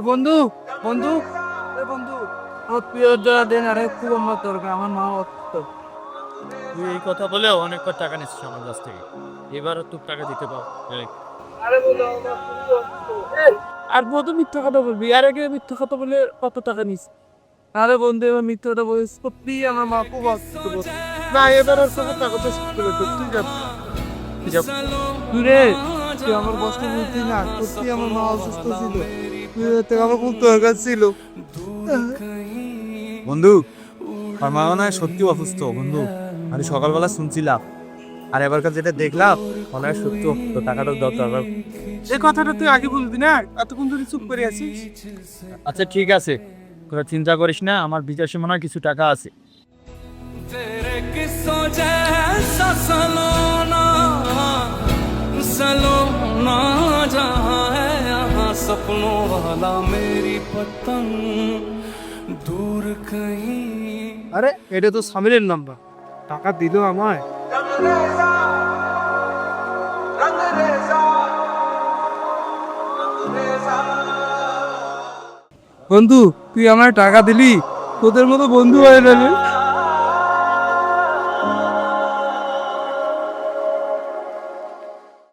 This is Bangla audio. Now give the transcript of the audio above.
বন্ধু বন্ধু বন্ধু আমার প্রিয়টা দেন, আরে খুব আমার দরকার, আমার মা অসুস্থ। তুই এই কথা বলেও অনেকবার টাকা নিচ্ছিস আমার কাছ থেকে, এবারও তোর টাকা দিতে পার। আরে বন্ধু আমার মা খুবই অসুস্থ। আর কত মিথ্যা কথা বলবি, আর আগে মিথ্যা কথা বলে কত টাকা নিস। আরে বন্ধু এবার মিথ্যা কথা বলিস, সত্যি আমার মা খুব অসুস্থ বন্ধু। না এবার আর কোনো টাকা পয়সা দিতে হবে না, তুই যা তুই যা। তুই রে, তুই আমার কষ্ট বুঝতি না, সত্যি আমার মা অসুস্থ ছিল, তুই থেকে আমার খুব দরকার ছিল। বন্ধু, আমার মা মনে হয় সত্যি অসুস্থ বন্ধু। আমি সকালবেলা শুনছিলাম, আর এবারকার যেটা দেখলাম মনে হয় সত্যি অসুস্থ, টাকাটা দরকার। এই কথাটা তুই আগে বলবি না, এতক্ষণ ধরে চুপ করে আছিস। আচ্ছা ঠিক আছে, তোরা চিন্তা করিস না, আমার বিকাশে মনে হয় কিছু টাকা আছে। तेरे किस्सों जैसा सलोना सलोना जहाँ है यहाँ सपनों वाला मेरी पतंग दूर कहीं। আরে এটা তো সামিরের নাম্বার, টাকা দিল আমায়। বন্ধু তুই আমায় টাকা দিলি, তোদের মতো বন্ধু হয়ে গেলি।